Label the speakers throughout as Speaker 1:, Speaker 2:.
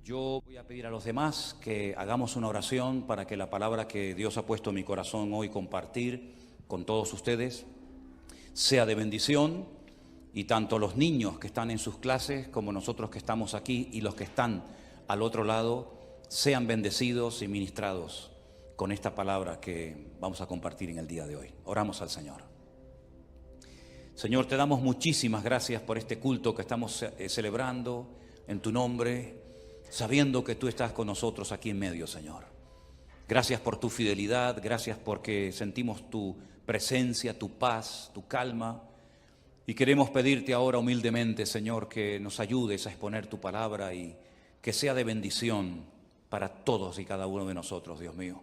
Speaker 1: Yo voy a pedir a los demás que hagamos una oración para que la palabra que Dios ha puesto en mi corazón hoy compartir con todos ustedes sea de bendición, y tanto los niños que están en sus clases como nosotros que estamos aquí y los que están al otro lado sean bendecidos y ministrados con esta palabra que vamos a compartir en el día de hoy. Oramos al Señor. Señor, te damos muchísimas gracias por este culto que estamos celebrando en tu nombre, sabiendo que tú estás con nosotros aquí en medio, Señor. Gracias por tu fidelidad, gracias porque sentimos tu presencia, tu paz, tu calma. Y queremos pedirte ahora humildemente, Señor, que nos ayudes a exponer tu palabra y que sea de bendición para todos y cada uno de nosotros, Dios mío.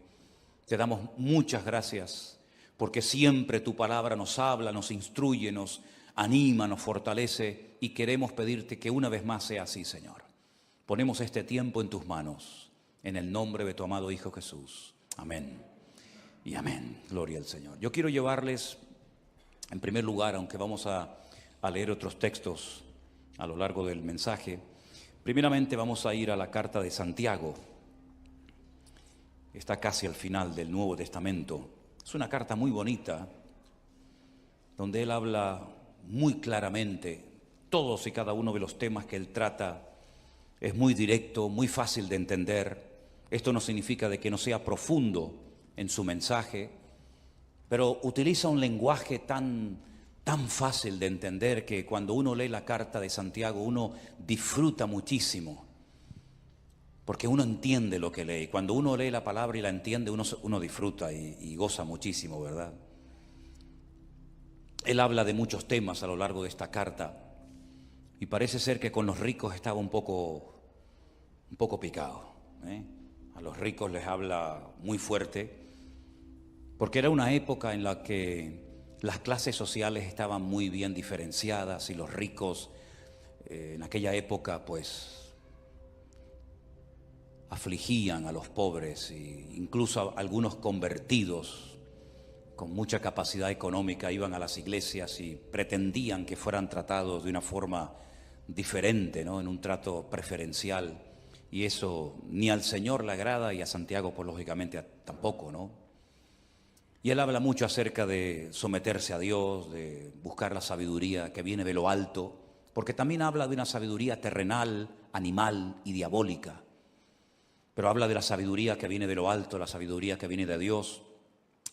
Speaker 1: Te damos muchas gracias porque siempre tu palabra nos habla, nos instruye, nos anima, nos fortalece, y queremos pedirte que una vez más sea así, Señor. Ponemos este tiempo en tus manos, en el nombre de tu amado Hijo Jesús. Amén y amén. Gloria al Señor. Yo quiero llevarles, en primer lugar, aunque vamos a leer otros textos a lo largo del mensaje, primeramente vamos a ir a la carta de Santiago. Está casi al final del Nuevo Testamento. Es una carta muy bonita, donde él habla muy claramente todos y cada uno de los temas que él trata. Es muy directo, muy fácil de entender. Esto no significa de que no sea profundo en su mensaje, pero utiliza un lenguaje tan fácil de entender que cuando uno lee la carta de Santiago uno disfruta muchísimo, porque uno entiende lo que lee. Cuando uno lee la palabra y la entiende, uno disfruta y goza muchísimo, ¿verdad? Él habla de muchos temas a lo largo de esta carta, y parece ser que con los ricos estaba un poco picado, ¿eh? A los ricos les habla muy fuerte, porque era una época en la que las clases sociales estaban muy bien diferenciadas, y los ricos en aquella época pues afligían a los pobres, e incluso algunos convertidos con mucha capacidad económica iban a las iglesias y pretendían que fueran tratados de una forma diferente, ¿no? En un trato preferencial, y eso ni al Señor le agrada, y a Santiago pues lógicamente tampoco, ¿no? Y él habla mucho acerca de someterse a Dios, de buscar la sabiduría que viene de lo alto, porque también habla de una sabiduría terrenal, animal y diabólica, pero habla de la sabiduría que viene de lo alto, la sabiduría que viene de Dios,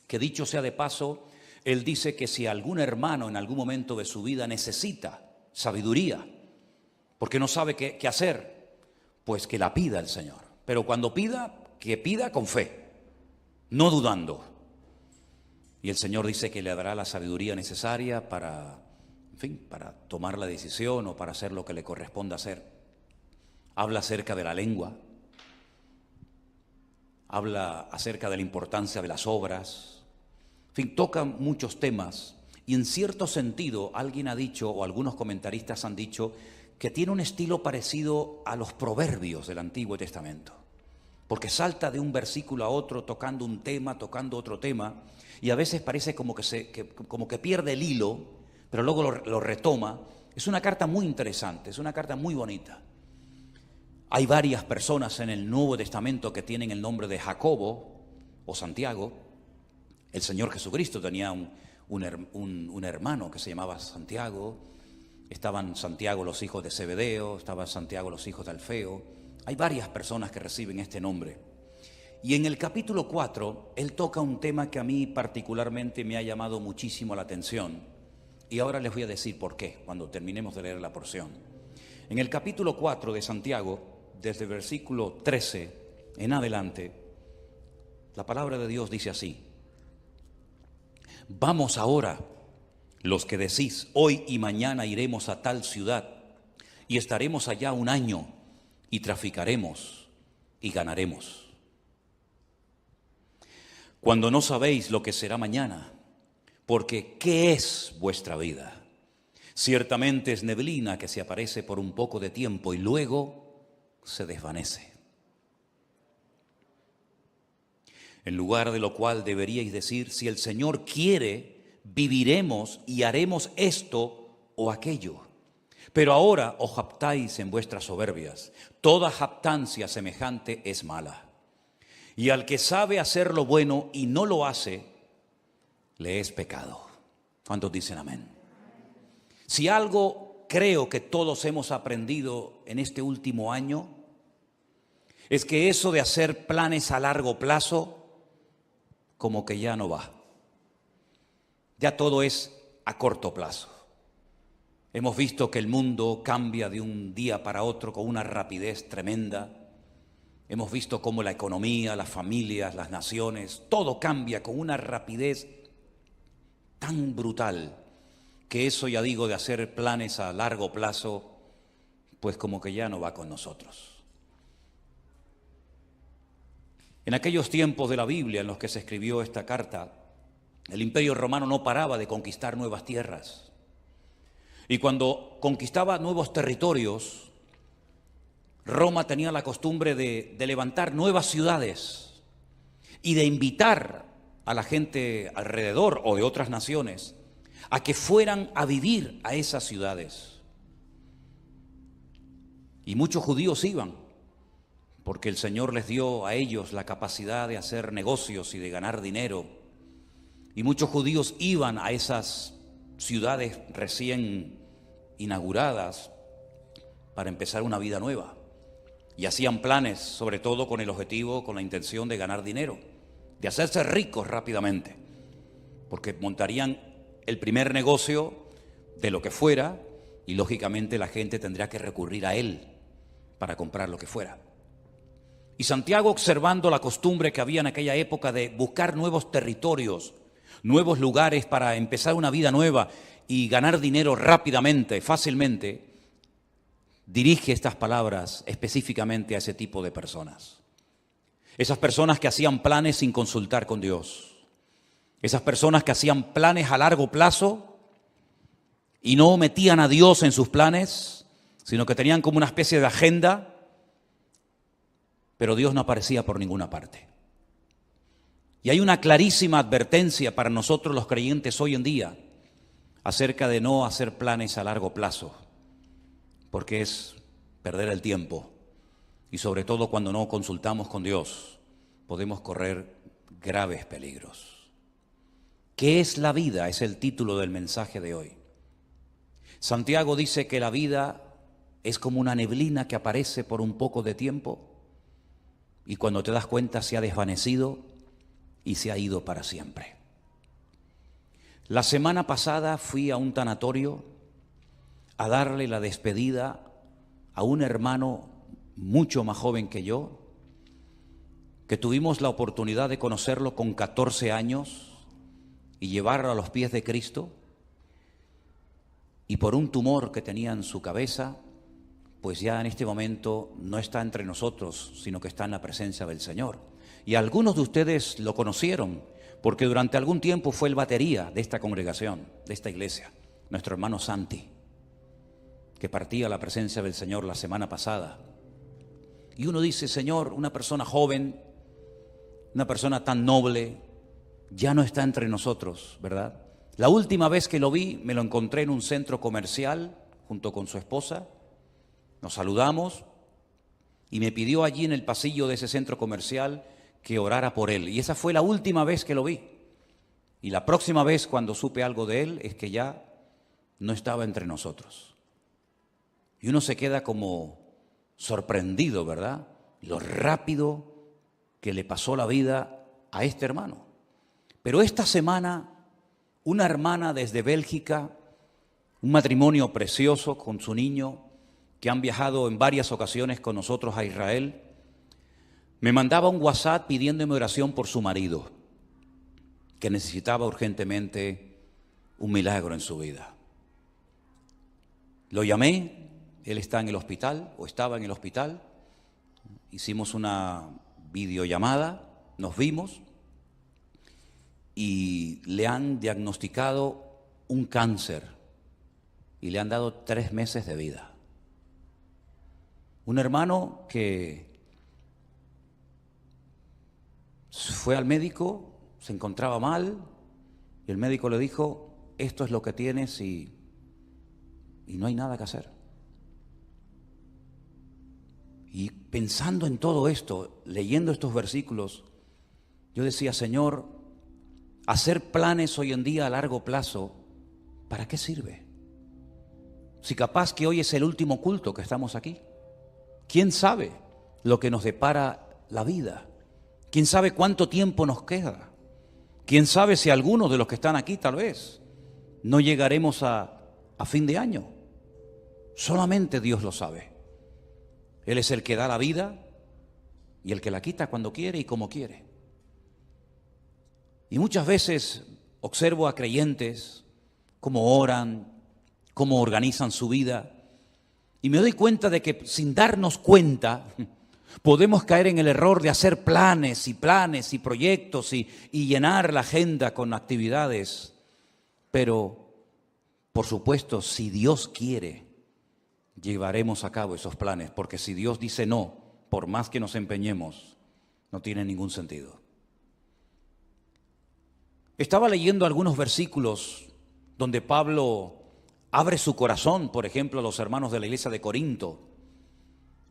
Speaker 1: que dicho sea de paso, él dice que si algún hermano en algún momento de su vida necesita sabiduría, porque no sabe qué hacer, pues que la pida el Señor. Pero cuando pida, que pida con fe, no dudando. Y el Señor dice que le dará la sabiduría necesaria para tomar la decisión o para hacer lo que le corresponda hacer. Habla acerca de la lengua, habla acerca de la importancia de las obras, toca muchos temas, y en cierto sentido alguien ha dicho, o algunos comentaristas han dicho, que tiene un estilo parecido a los proverbios del Antiguo Testamento, porque salta de un versículo a otro tocando un tema, tocando otro tema, y a veces parece como que pierde el hilo, pero luego lo retoma. Es una carta muy interesante, es una carta muy bonita. Hay varias personas en el Nuevo Testamento que tienen el nombre de Jacobo o Santiago. El Señor Jesucristo tenía un hermano que se llamaba Santiago. Estaban Santiago los hijos de Zebedeo, estaban Santiago los hijos de Alfeo. Hay varias personas que reciben este nombre. Y en el capítulo 4, él toca un tema que a mí particularmente me ha llamado muchísimo la atención. Y ahora les voy a decir por qué, cuando terminemos de leer la porción. En el capítulo 4 de Santiago, desde el versículo 13 en adelante, la palabra de Dios dice así: vamos ahora, los que decís, hoy y mañana iremos a tal ciudad, y estaremos allá un año, y traficaremos, y ganaremos. Cuando no sabéis lo que será mañana, porque ¿qué es vuestra vida? Ciertamente es neblina que se aparece por un poco de tiempo y luego se desvanece. En lugar de lo cual deberíais decir, si el Señor quiere, viviremos y haremos esto o aquello. Pero ahora os jactáis en vuestras soberbias. Toda jactancia semejante es mala. Y al que sabe hacer lo bueno y no lo hace, le es pecado. ¿Cuántos dicen amén? Si algo creo que todos hemos aprendido en este último año, es que eso de hacer planes a largo plazo, como que ya no va. Ya todo es a corto plazo. Hemos visto que el mundo cambia de un día para otro con una rapidez tremenda. Hemos visto cómo la economía, las familias, las naciones, todo cambia con una rapidez tan brutal que eso, ya digo, de hacer planes a largo plazo, pues como que ya no va con nosotros. En aquellos tiempos de la Biblia en los que se escribió esta carta, el Imperio Romano no paraba de conquistar nuevas tierras. Y cuando conquistaba nuevos territorios, Roma tenía la costumbre de levantar nuevas ciudades y de invitar a la gente alrededor o de otras naciones a que fueran a vivir a esas ciudades. Y muchos judíos iban, porque el Señor les dio a ellos la capacidad de hacer negocios y de ganar dinero. Y muchos judíos iban a esas ciudades recién inauguradas para empezar una vida nueva. Y hacían planes, sobre todo con el objetivo, con la intención de ganar dinero, de hacerse ricos rápidamente, porque montarían el primer negocio de lo que fuera y lógicamente la gente tendría que recurrir a él para comprar lo que fuera. Y Santiago, observando la costumbre que había en aquella época de buscar nuevos territorios, nuevos lugares para empezar una vida nueva y ganar dinero rápidamente, fácilmente, dirige estas palabras específicamente a ese tipo de personas. Esas personas que hacían planes sin consultar con Dios. Esas personas que hacían planes a largo plazo y no metían a Dios en sus planes, sino que tenían como una especie de agenda, pero Dios no aparecía por ninguna parte. Y hay una clarísima advertencia para nosotros los creyentes hoy en día acerca de no hacer planes a largo plazo, porque es perder el tiempo y sobre todo cuando no consultamos con Dios podemos correr graves peligros. ¿Qué es la vida? Es el título del mensaje de hoy. Santiago dice que la vida es como una neblina que aparece por un poco de tiempo y cuando te das cuenta se ha desvanecido y se ha ido para siempre. La semana pasada fui a un tanatorio a darle la despedida a un hermano mucho más joven que yo, que tuvimos la oportunidad de conocerlo con 14 años y llevarlo a los pies de Cristo, y por un tumor que tenía en su cabeza, pues ya en este momento no está entre nosotros, sino que está en la presencia del Señor. Y algunos de ustedes lo conocieron, porque durante algún tiempo fue el batería de esta congregación, de esta iglesia, nuestro hermano Santi, que partía a la presencia del Señor la semana pasada. Y uno dice, Señor, una persona joven, una persona tan noble, ya no está entre nosotros, ¿verdad? La última vez que lo vi, me lo encontré en un centro comercial junto con su esposa. Nos saludamos y me pidió allí en el pasillo de ese centro comercial que orara por él. Y esa fue la última vez que lo vi. Y la próxima vez cuando supe algo de él es que ya no estaba entre nosotros. Y uno se queda como sorprendido, ¿verdad? Lo rápido que le pasó la vida a este hermano. Pero esta semana, una hermana desde Bélgica, un matrimonio precioso con su niño, que han viajado en varias ocasiones con nosotros a Israel, me mandaba un WhatsApp pidiéndome oración por su marido, que necesitaba urgentemente un milagro en su vida. Lo llamé, él está en el hospital, o estaba en el hospital, hicimos una videollamada, nos vimos, y le han diagnosticado un cáncer y le han dado 3 meses de vida. Un hermano que fue al médico, se encontraba mal y el médico le dijo, esto es lo que tienes y no hay nada que hacer. Y pensando en todo esto, leyendo estos versículos, yo decía, Señor, hacer planes hoy en día a largo plazo, ¿para qué sirve? Si capaz que hoy es el último culto que estamos aquí. ¿Quién sabe lo que nos depara la vida? ¿Quién sabe cuánto tiempo nos queda? ¿Quién sabe si algunos de los que están aquí tal vez no llegaremos a fin de año? Solamente Dios lo sabe. Él es el que da la vida y el que la quita cuando quiere y como quiere. Y muchas veces observo a creyentes cómo oran, cómo organizan su vida, y me doy cuenta de que sin darnos cuenta podemos caer en el error de hacer planes y proyectos y llenar la agenda con actividades. Pero, por supuesto, si Dios quiere, llevaremos a cabo esos planes, porque si Dios dice no, por más que nos empeñemos, no tiene ningún sentido. Estaba leyendo algunos versículos donde Pablo abre su corazón, por ejemplo, a los hermanos de la iglesia de Corinto,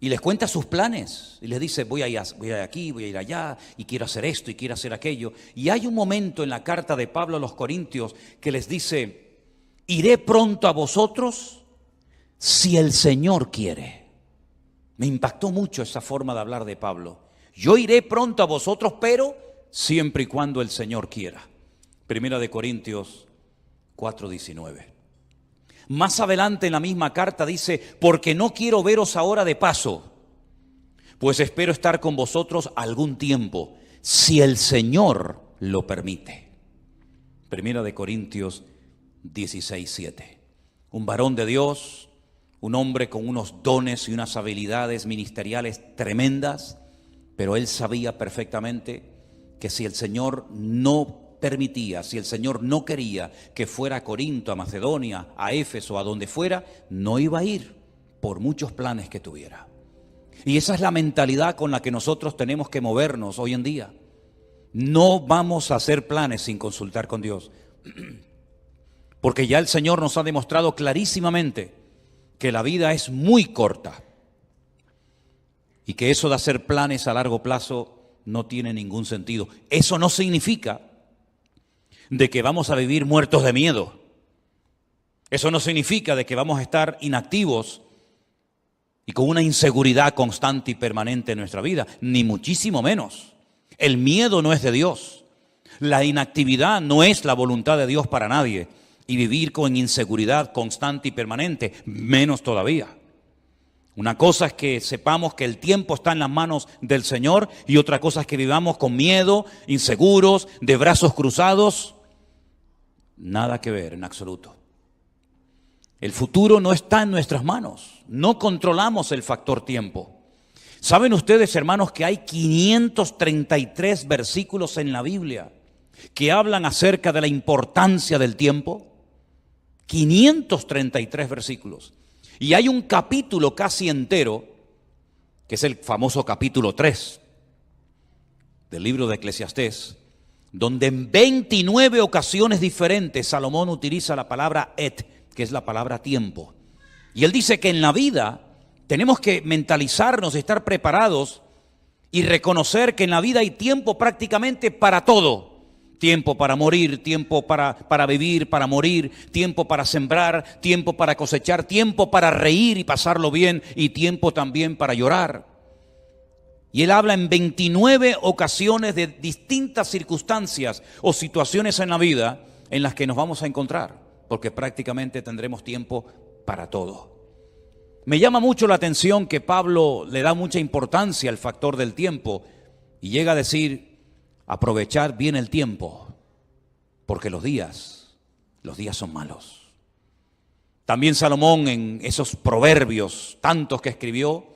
Speaker 1: y les cuenta sus planes, y les dice, voy a ir aquí, voy a ir allá, y quiero hacer esto, y quiero hacer aquello. Y hay un momento en la carta de Pablo a los Corintios que les dice, iré pronto a vosotros si el Señor quiere. Me impactó mucho esa forma de hablar de Pablo. Yo iré pronto a vosotros, pero siempre y cuando el Señor quiera. Primera de Corintios 4:19. Más adelante en la misma carta dice, porque no quiero veros ahora de paso, pues espero estar con vosotros algún tiempo, si el Señor lo permite. Primera de Corintios 16:7. Un varón de Dios, un hombre con unos dones y unas habilidades ministeriales tremendas, pero él sabía perfectamente que si el Señor no permitía, si el Señor no quería que fuera a Corinto, a Macedonia, a Éfeso, a donde fuera, no iba a ir por muchos planes que tuviera. Y esa es la mentalidad con la que nosotros tenemos que movernos hoy en día. No vamos a hacer planes sin consultar con Dios, porque ya el Señor nos ha demostrado clarísimamente que la vida es muy corta y que eso de hacer planes a largo plazo no tiene ningún sentido. Eso no significa de que vamos a vivir muertos de miedo. Eso no significa de que vamos a estar inactivos y con una inseguridad constante y permanente en nuestra vida, ni muchísimo menos. El miedo no es de Dios. La inactividad no es la voluntad de Dios para nadie. Y vivir con inseguridad constante y permanente, menos todavía. Una cosa es que sepamos que el tiempo está en las manos del Señor y otra cosa es que vivamos con miedo, inseguros, de brazos cruzados. Nada que ver en absoluto. El futuro no está en nuestras manos. No controlamos el factor tiempo. ¿Saben ustedes, hermanos, que hay 533 versículos en la Biblia que hablan acerca de la importancia del tiempo? 533 versículos. Y hay un capítulo casi entero, que es el famoso capítulo 3 del libro de Eclesiastés, donde en 29 ocasiones diferentes Salomón utiliza la palabra et, que es la palabra tiempo. Y él dice que en la vida tenemos que mentalizarnos, estar preparados y reconocer que en la vida hay tiempo prácticamente para todo. Tiempo para morir, tiempo para vivir, para morir, tiempo para sembrar, tiempo para cosechar, tiempo para reír y pasarlo bien y tiempo también para llorar. Y él habla en 29 ocasiones de distintas circunstancias o situaciones en la vida en las que nos vamos a encontrar, porque prácticamente tendremos tiempo para todo. Me llama mucho la atención que Pablo le da mucha importancia al factor del tiempo y llega a decir, aprovechar bien el tiempo, porque los días son malos. También Salomón en esos proverbios, tantos que escribió,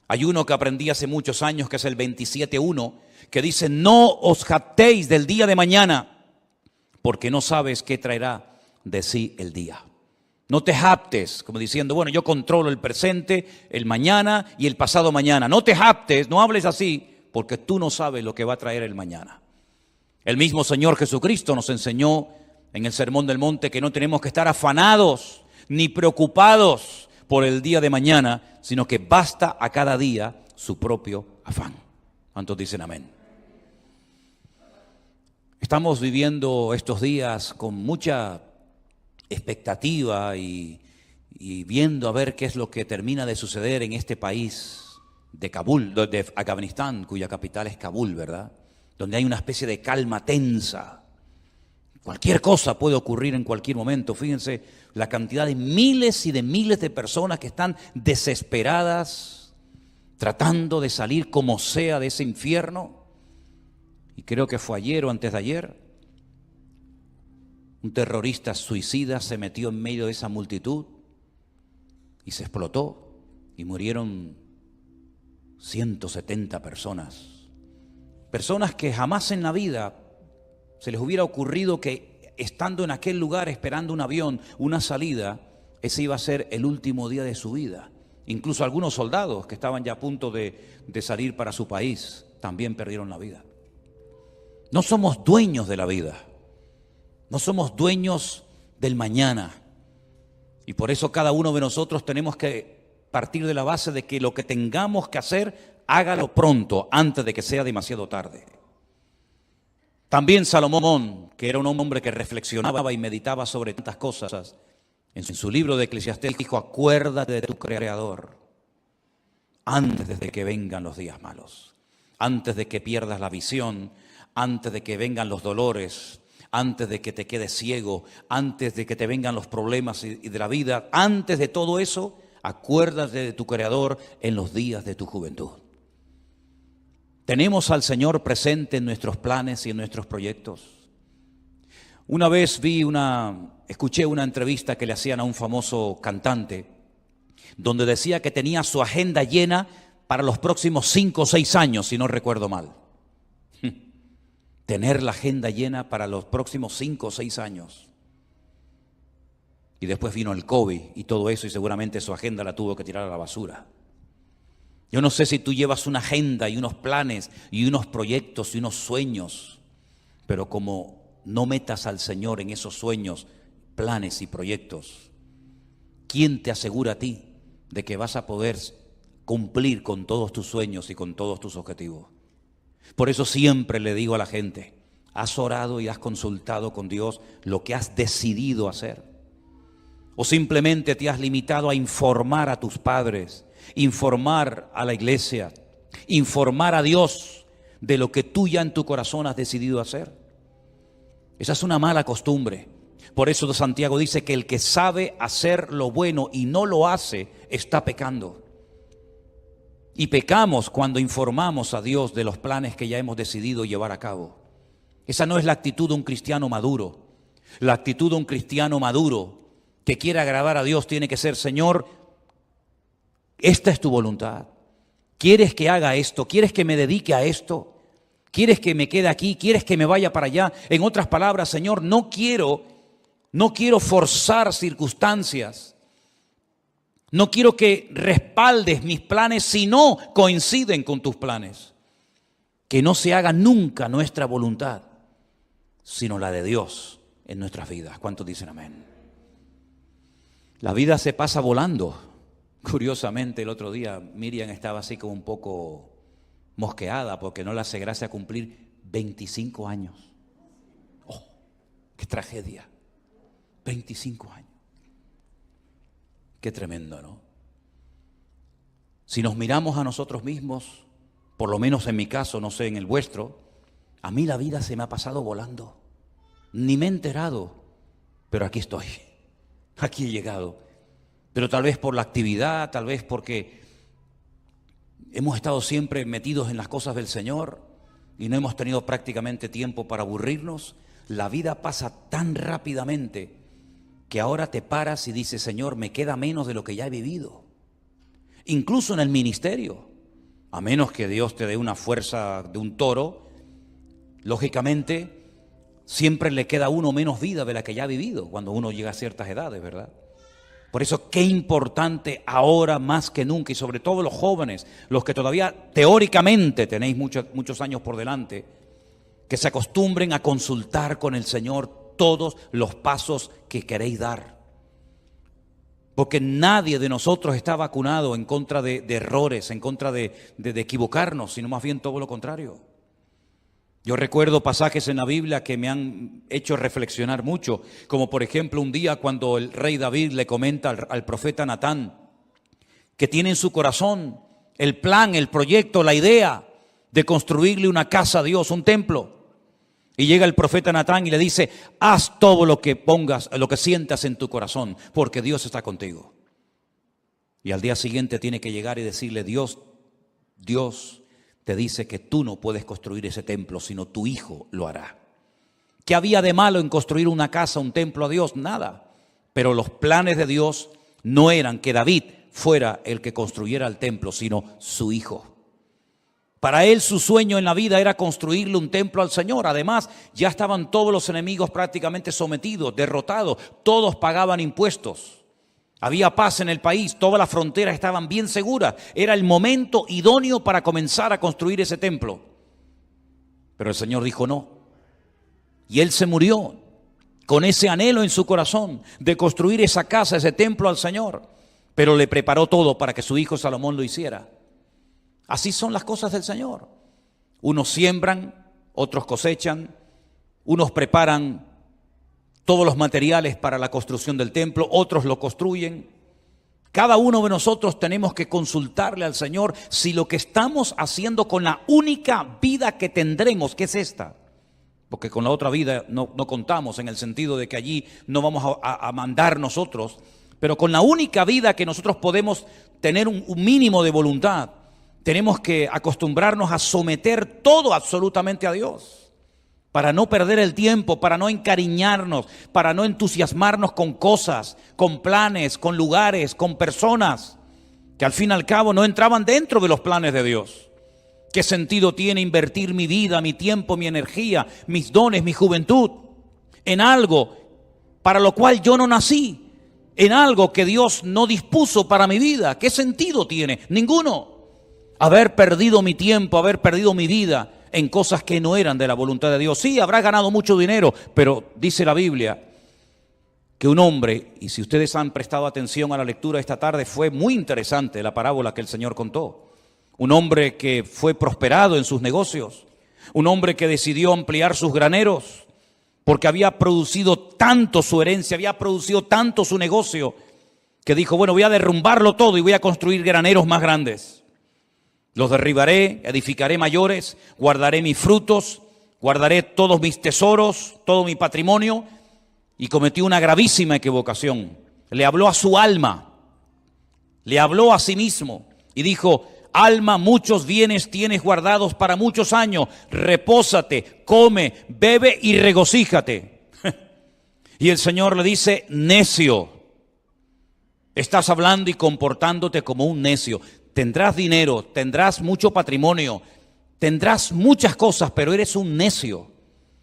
Speaker 1: hay uno que aprendí hace muchos años, que es el 27:1, que dice, no os jactéis del día de mañana, porque no sabes qué traerá de sí el día. No te jactes, como diciendo, bueno, yo controlo el presente, el mañana y el pasado mañana. No te jactes, no hables así, porque tú no sabes lo que va a traer el mañana. El mismo Señor Jesucristo nos enseñó en el Sermón del Monte que no tenemos que estar afanados ni preocupados por el día de mañana, sino que basta a cada día su propio afán. ¿Cuántos dicen amén? Estamos viviendo estos días con mucha expectativa y viendo a ver qué es lo que termina de suceder en este país de Kabul, de Afganistán, cuya capital es Kabul, ¿verdad? Donde hay una especie de calma tensa. Cualquier cosa puede ocurrir en cualquier momento. Fíjense la cantidad de miles y de miles de personas que están desesperadas, tratando de salir como sea de ese infierno. Y creo que fue ayer o antes de ayer, un terrorista suicida se metió en medio de esa multitud y se explotó y murieron 170 personas. Personas que jamás en la vida se les hubiera ocurrido que estando en aquel lugar esperando un avión, una salida, ese iba a ser el último día de su vida. Incluso algunos soldados que estaban ya a punto de salir para su país también perdieron la vida. No somos dueños de la vida, no somos dueños del mañana. Y por eso cada uno de nosotros tenemos que partir de la base de que lo que tengamos que hacer, hágalo pronto, antes de que sea demasiado tarde. También Salomón, que era un hombre que reflexionaba y meditaba sobre tantas cosas, en su libro de Eclesiastés dijo: acuérdate de tu Creador antes de que vengan los días malos, antes de que pierdas la visión, antes de que vengan los dolores, antes de que te quedes ciego, antes de que te vengan los problemas y de la vida, antes de todo eso, acuérdate de tu Creador en los días de tu juventud. ¿Tenemos al Señor presente en nuestros planes y en nuestros proyectos? Una vez escuché una entrevista que le hacían a un famoso cantante, donde decía que tenía su agenda llena para los próximos 5 o 6 años, si no recuerdo mal. Tener la agenda llena para los próximos 5 o 6 años. Y después vino el COVID y todo eso, y seguramente su agenda la tuvo que tirar a la basura. Yo no sé si tú llevas una agenda y unos planes y unos proyectos y unos sueños, pero como no metas al Señor en esos sueños, planes y proyectos, ¿quién te asegura a ti de que vas a poder cumplir con todos tus sueños y con todos tus objetivos? Por eso siempre le digo a la gente: ¿has orado y has consultado con Dios lo que has decidido hacer? ¿O simplemente te has limitado a informar a tus padres, informar a la iglesia, informar a Dios de lo que tú ya en tu corazón has decidido hacer? Esa es una mala costumbre. Por eso Santiago dice que el que sabe hacer lo bueno y no lo hace, está pecando. Y pecamos cuando informamos a Dios de los planes que ya hemos decidido llevar a cabo. Esa no es la actitud de un cristiano maduro. La actitud de un cristiano maduro que quiere agradar a Dios tiene que ser: Señor, esta es tu voluntad. ¿Quieres que haga esto? ¿Quieres que me dedique a esto? ¿Quieres que me quede aquí? ¿Quieres que me vaya para allá? En otras palabras, Señor, no quiero forzar circunstancias. No quiero que respaldes mis planes si no coinciden con tus planes. Que no se haga nunca nuestra voluntad, sino la de Dios en nuestras vidas. ¿Cuántos dicen amén? La vida se pasa volando. Curiosamente, el otro día Miriam estaba así como un poco mosqueada porque no le hace gracia cumplir 25 años. ¡Oh, qué tragedia! 25 años. Qué tremendo, ¿no? Si nos miramos a nosotros mismos, por lo menos en mi caso, no sé en el vuestro, a mí la vida se me ha pasado volando. Ni me he enterado, pero aquí estoy, aquí he llegado. Pero tal vez por la actividad, tal vez porque hemos estado siempre metidos en las cosas del Señor y no hemos tenido prácticamente tiempo para aburrirnos. La vida pasa tan rápidamente que ahora te paras y dices: Señor, me queda menos de lo que ya he vivido. Incluso en el ministerio, a menos que Dios te dé una fuerza de un toro, lógicamente siempre le queda a uno menos vida de la que ya ha vivido cuando uno llega a ciertas edades, ¿verdad? Por eso qué importante ahora más que nunca, y sobre todo los jóvenes, los que todavía teóricamente tenéis muchos años por delante, que se acostumbren a consultar con el Señor todos los pasos que queréis dar. Porque nadie de nosotros está vacunado en contra de errores, en contra de equivocarnos, sino más bien todo lo contrario. Yo recuerdo pasajes en la Biblia que me han hecho reflexionar mucho, como por ejemplo un día cuando el rey David le comenta al profeta Natán que tiene en su corazón el plan, el proyecto, la idea de construirle una casa a Dios, un templo. Y llega el profeta Natán y le dice: haz todo lo que pongas, lo que sientas en tu corazón, porque Dios está contigo. Y al día siguiente tiene que llegar y decirle: Dios te dice que tú no puedes construir ese templo, sino tu hijo lo hará. ¿Qué había de malo en construir una casa, un templo a Dios? Nada. Pero los planes de Dios no eran que David fuera el que construyera el templo, sino su hijo. Para él su sueño en la vida era construirle un templo al Señor. Además, ya estaban todos los enemigos prácticamente sometidos, derrotados. Todos pagaban impuestos. Había paz en el país, todas las fronteras estaban bien seguras. Era el momento idóneo para comenzar a construir ese templo. Pero el Señor dijo no. Y él se murió con ese anhelo en su corazón de construir esa casa, ese templo al Señor. Pero le preparó todo para que su hijo Salomón lo hiciera. Así son las cosas del Señor. Unos siembran, otros cosechan, unos preparan todos los materiales para la construcción del templo, otros lo construyen. Cada uno de nosotros tenemos que consultarle al Señor si lo que estamos haciendo con la única vida que tendremos, que es esta, porque con la otra vida no contamos, en el sentido de que allí no vamos a mandar nosotros, pero con la única vida que nosotros podemos tener un mínimo de voluntad, tenemos que acostumbrarnos a someter todo absolutamente a Dios, para no perder el tiempo, para no encariñarnos, para no entusiasmarnos con cosas, con planes, con lugares, con personas que al fin y al cabo no entraban dentro de los planes de Dios. ¿Qué sentido tiene invertir mi vida, mi tiempo, mi energía, mis dones, mi juventud en algo para lo cual yo no nací, en algo que Dios no dispuso para mi vida? ¿Qué sentido tiene? Ninguno. Haber perdido mi tiempo, haber perdido mi vida en cosas que no eran de la voluntad de Dios. Sí, habrá ganado mucho dinero, pero dice la Biblia que un hombre, y si ustedes han prestado atención a la lectura esta tarde, fue muy interesante la parábola que el Señor contó. Un hombre que fue prosperado en sus negocios, un hombre que decidió ampliar sus graneros, porque había producido tanto su herencia, había producido tanto su negocio, que dijo: bueno, voy a derrumbarlo todo y voy a construir graneros más grandes. Los derribaré, edificaré mayores, guardaré mis frutos, guardaré todos mis tesoros, todo mi patrimonio. Y cometió una gravísima equivocación. Le habló a su alma, le habló a sí mismo y dijo: alma, muchos bienes tienes guardados para muchos años, repósate, come, bebe y regocíjate. Y el Señor le dice: necio, estás hablando y comportándote como un necio. Tendrás dinero, tendrás mucho patrimonio, tendrás muchas cosas, pero eres un necio.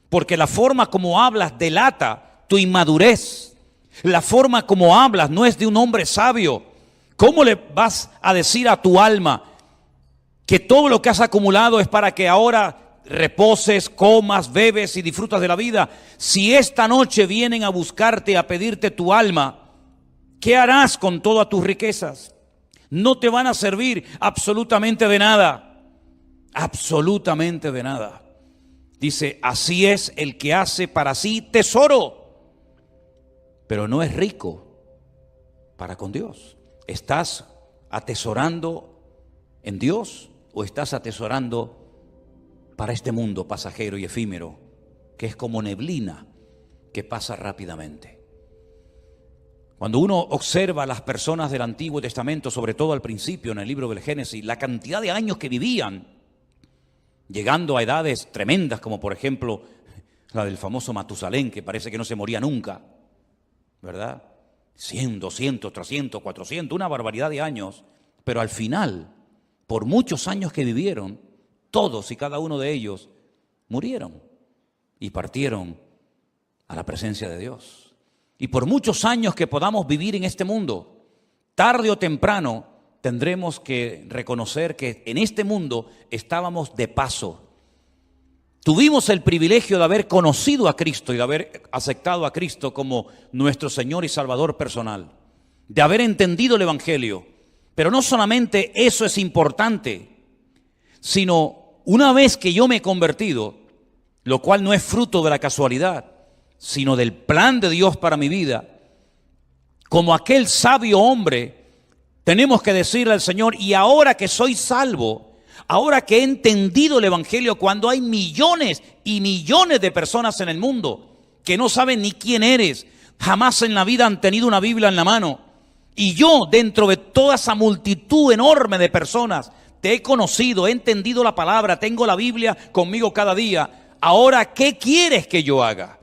Speaker 1: Porque la forma como hablas delata tu inmadurez. La forma como hablas no es de un hombre sabio. ¿Cómo le vas a decir a tu alma que todo lo que has acumulado es para que ahora reposes, comas, bebes y disfrutas de la vida? Si esta noche vienen a buscarte, a pedirte tu alma, ¿qué harás con todas tus riquezas? No te van a servir absolutamente de nada. Absolutamente de nada. Dice: así es el que hace para sí tesoro, pero no es rico para con Dios. ¿Estás atesorando en Dios o estás atesorando para este mundo pasajero y efímero, que es como neblina que pasa rápidamente? Cuando uno observa a las personas del Antiguo Testamento, sobre todo al principio en el libro del Génesis, la cantidad de años que vivían, llegando a edades tremendas, como por ejemplo la del famoso Matusalén, que parece que no se moría nunca, ¿verdad? 100, 200, 300, 400, una barbaridad de años. Pero al final, por muchos años que vivieron, todos y cada uno de ellos murieron y partieron a la presencia de Dios. Y por muchos años que podamos vivir en este mundo, tarde o temprano tendremos que reconocer que en este mundo estábamos de paso. Tuvimos el privilegio de haber conocido a Cristo y de haber aceptado a Cristo como nuestro Señor y Salvador personal. de haber entendido el Evangelio. Pero no solamente eso es importante, sino una vez que yo me he convertido, lo cual no es fruto de la casualidad, sino del plan de Dios para mi vida, como aquel sabio hombre, tenemos que decirle al Señor, y ahora que soy salvo, ahora que he entendido el Evangelio, cuando hay millones y millones de personas en el mundo que no saben ni quién eres, jamás en la vida han tenido una Biblia en la mano, y yo dentro de toda esa multitud enorme de personas te he conocido, he entendido la palabra, tengo la Biblia conmigo cada día, ahora ¿qué quieres que yo haga?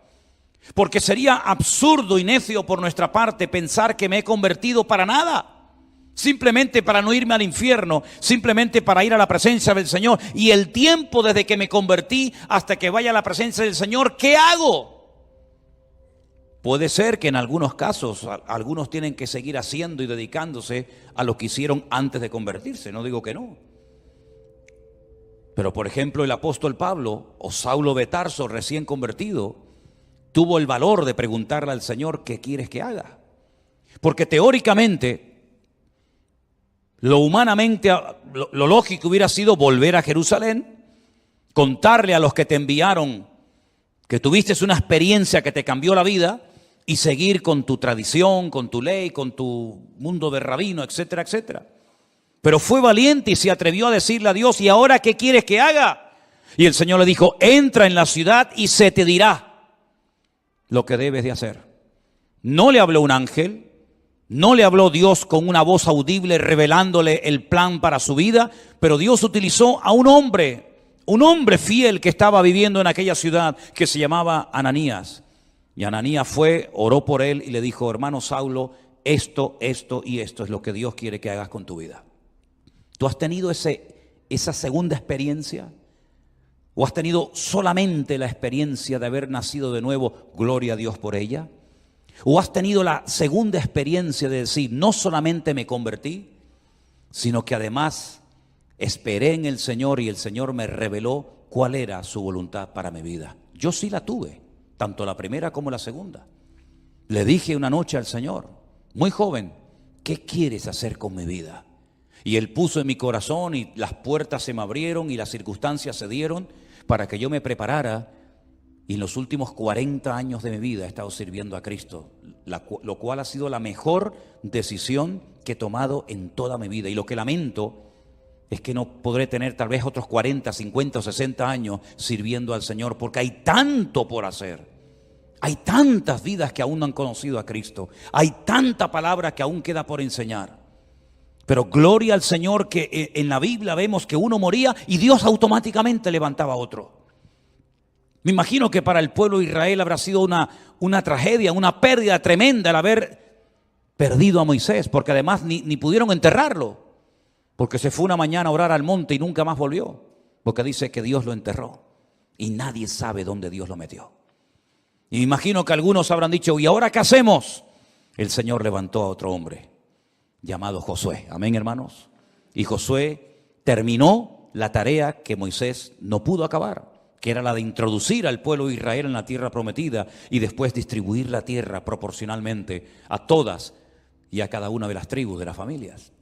Speaker 1: Porque sería absurdo y necio por nuestra parte pensar que me he convertido para nada. Simplemente para no irme al infierno, simplemente para ir a la presencia del Señor. Y el tiempo desde que me convertí hasta que vaya a la presencia del Señor, ¿qué hago? Puede ser que en algunos casos algunos tienen que seguir haciendo y dedicándose a lo que hicieron antes de convertirse, no digo que no. Pero por ejemplo el apóstol Pablo o Saulo de Tarso, recién convertido, tuvo el valor de preguntarle al Señor, ¿qué quieres que haga? Porque teóricamente, lo humanamente, lo lógico hubiera sido volver a Jerusalén, contarle a los que te enviaron que tuviste una experiencia que te cambió la vida y seguir con tu tradición, con tu ley, con tu mundo de rabino, etcétera, etcétera. Pero fue valiente y se atrevió a decirle a Dios, ¿y ahora qué quieres que haga? Y el Señor le dijo, entra en la ciudad y se te dirá lo que debes de hacer. No le habló un ángel, no le habló Dios con una voz audible revelándole el plan para su vida, pero Dios utilizó a un hombre fiel que estaba viviendo en aquella ciudad que se llamaba Ananías. Y Ananías fue, oró por él y le dijo, hermano Saulo, esto y esto es lo que Dios quiere que hagas con tu vida. ¿Tú has tenido esa segunda experiencia? ¿O has tenido solamente la experiencia de haber nacido de nuevo, gloria a Dios por ella? ¿O has tenido la segunda experiencia de decir, no solamente me convertí, sino que además esperé en el Señor y el Señor me reveló cuál era su voluntad para mi vida? Yo sí la tuve, tanto la primera como la segunda. Le dije una noche al Señor, muy joven, ¿qué quieres hacer con mi vida? Y Él puso en mi corazón y las puertas se me abrieron y las circunstancias se dieron para que yo me preparara. Y en los últimos 40 años de mi vida he estado sirviendo a Cristo, lo cual ha sido la mejor decisión que he tomado en toda mi vida. Y lo que lamento es que no podré tener tal vez otros 40, 50 o 60 años sirviendo al Señor, porque hay tanto por hacer. Hay tantas vidas que aún no han conocido a Cristo. Hay tanta palabra que aún queda por enseñar. Pero gloria al Señor que en la Biblia vemos que uno moría y Dios automáticamente levantaba a otro. Me imagino que para el pueblo de Israel habrá sido una tragedia, una pérdida tremenda el haber perdido a Moisés, porque además ni pudieron enterrarlo, porque se fue una mañana a orar al monte y nunca más volvió, porque dice que Dios lo enterró y nadie sabe dónde Dios lo metió. Y me imagino que algunos habrán dicho, ¿y ahora qué hacemos? El Señor levantó a otro hombre llamado Josué. Amén, hermanos. Y Josué terminó la tarea que Moisés no pudo acabar, que era la de introducir al pueblo de Israel en la tierra prometida y después distribuir la tierra proporcionalmente a todas y a cada una de las tribus, de las familias.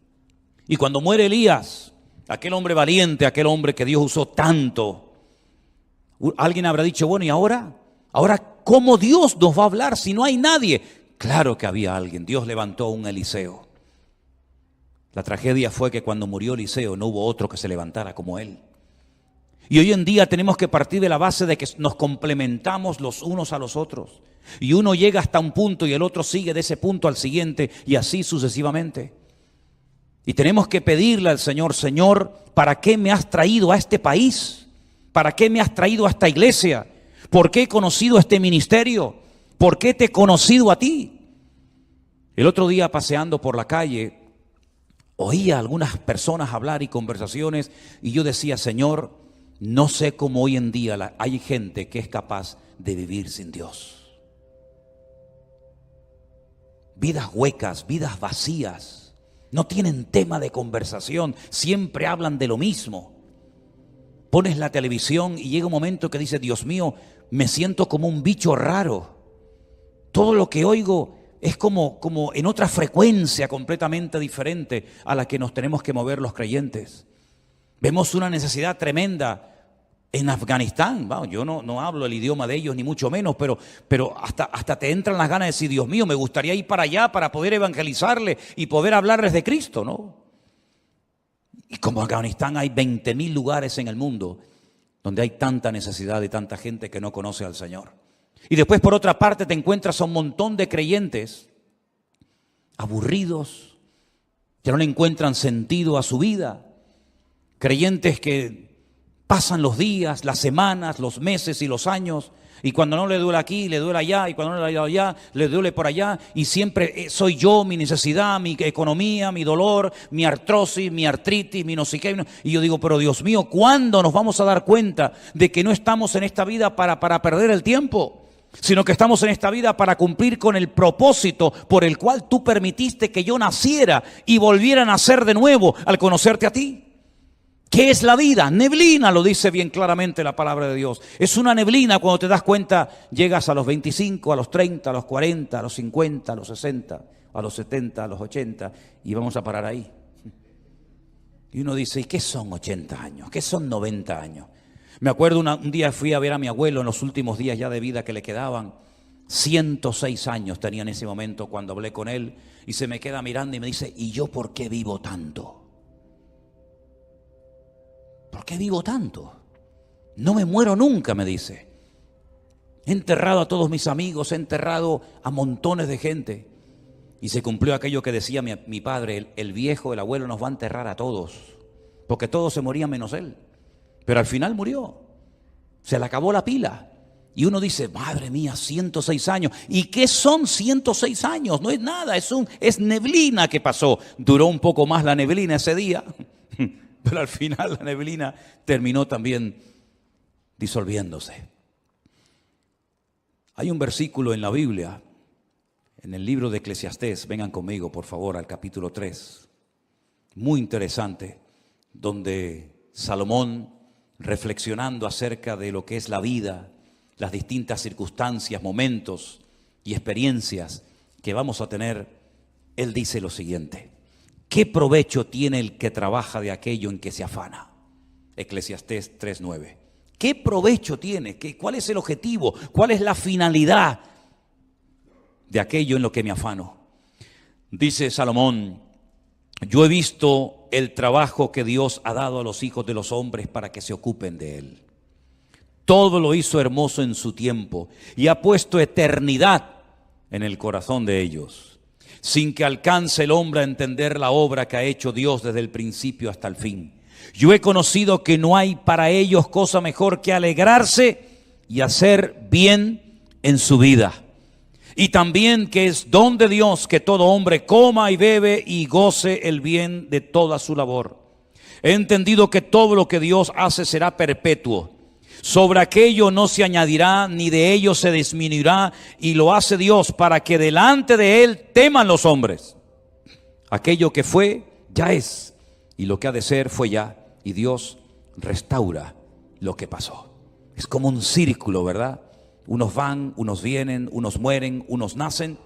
Speaker 1: Y cuando muere Elías, aquel hombre valiente, aquel hombre que Dios usó tanto, alguien habrá dicho, bueno, ¿y ahora? ¿Ahora cómo Dios nos va a hablar si no hay nadie? Claro que había alguien. Dios levantó a un Eliseo. La tragedia fue que cuando murió Eliseo no hubo otro que se levantara como él. Y hoy en día tenemos que partir de la base de que nos complementamos los unos a los otros. Y uno llega hasta un punto y el otro sigue de ese punto al siguiente y así sucesivamente. Y tenemos que pedirle al Señor, Señor, ¿para qué me has traído a este país? ¿Para qué me has traído a esta iglesia? ¿Por qué he conocido este ministerio? ¿Por qué te he conocido a ti? El otro día paseando por la calle, oía a algunas personas hablar y conversaciones y yo decía, Señor, no sé cómo hoy en día hay gente que es capaz de vivir sin Dios. Vidas huecas, vidas vacías, no tienen tema de conversación, siempre hablan de lo mismo. Pones la televisión y llega un momento que dices, Dios mío, me siento como un bicho raro. Todo lo que oigo es como en otra frecuencia completamente diferente a la que nos tenemos que mover los creyentes. Vemos una necesidad tremenda en Afganistán. Bueno, yo no hablo el idioma de ellos ni mucho menos, pero hasta te entran las ganas de decir, Dios mío, me gustaría ir para allá para poder evangelizarles y poder hablarles de Cristo, ¿no? Y como Afganistán hay 20.000 lugares en el mundo donde hay tanta necesidad y tanta gente que no conoce al Señor. Y después, por otra parte, te encuentras a un montón de creyentes aburridos, que no le encuentran sentido a su vida. Creyentes que pasan los días, las semanas, los meses y los años, y cuando no le duele aquí, le duele allá, y cuando no le duele allá, le duele por allá, y siempre soy yo, mi necesidad, mi economía, mi dolor, mi artrosis, mi artritis, mi no sé qué. Y yo digo, pero Dios mío, ¿cuándo nos vamos a dar cuenta de que no estamos en esta vida para perder el tiempo? Sino que estamos en esta vida para cumplir con el propósito por el cual tú permitiste que yo naciera y volviera a nacer de nuevo al conocerte a ti. ¿Qué es la vida? Neblina, lo dice bien claramente la palabra de Dios. Es una neblina. Cuando te das cuenta, llegas a los 25, a los 30, a los 40, a los 50, a los 60, a los 70, a los 80 y vamos a parar ahí. Y uno dice, ¿y qué son 80 años? ¿Qué son 90 años? Me acuerdo un día fui a ver a mi abuelo en los últimos días ya de vida que le quedaban. 106 años tenía en ese momento cuando hablé con él y se me queda mirando y me dice, ¿y yo por qué vivo tanto? ¿Por qué vivo tanto? No me muero nunca, me dice. He enterrado a todos mis amigos, he enterrado a montones de gente. Y se cumplió aquello que decía mi padre, el viejo, el abuelo nos va a enterrar a todos, porque todos se morían menos él. Pero al final murió, se le acabó la pila. Y uno dice, madre mía, 106 años. ¿Y qué son 106 años? No es nada, es neblina que pasó. Duró un poco más la neblina ese día, pero al final la neblina terminó también disolviéndose. Hay un versículo en la Biblia, en el libro de Eclesiastés, vengan conmigo por favor al capítulo 3, muy interesante, donde Salomón, reflexionando acerca de lo que es la vida, las distintas circunstancias, momentos y experiencias que vamos a tener, él dice lo siguiente: ¿qué provecho tiene el que trabaja de aquello en que se afana? Eclesiastés 3:9. ¿Qué provecho tiene? ¿Cuál es el objetivo? ¿Cuál es la finalidad de aquello en lo que me afano? Dice Salomón, yo he visto el trabajo que Dios ha dado a los hijos de los hombres para que se ocupen de él. Todo lo hizo hermoso en su tiempo y ha puesto eternidad en el corazón de ellos, sin que alcance el hombre a entender la obra que ha hecho Dios desde el principio hasta el fin. Yo he conocido que no hay para ellos cosa mejor que alegrarse y hacer bien en su vida. Y también que es don de Dios que todo hombre coma y bebe y goce el bien de toda su labor. He entendido que todo lo que Dios hace será perpetuo. Sobre aquello no se añadirá, ni de ello se disminuirá, y lo hace Dios para que delante de Él teman los hombres. Aquello que fue, ya es, y lo que ha de ser, fue ya, y Dios restaura lo que pasó. Es como un círculo, ¿verdad? Unos van, unos vienen, unos mueren, unos nacen.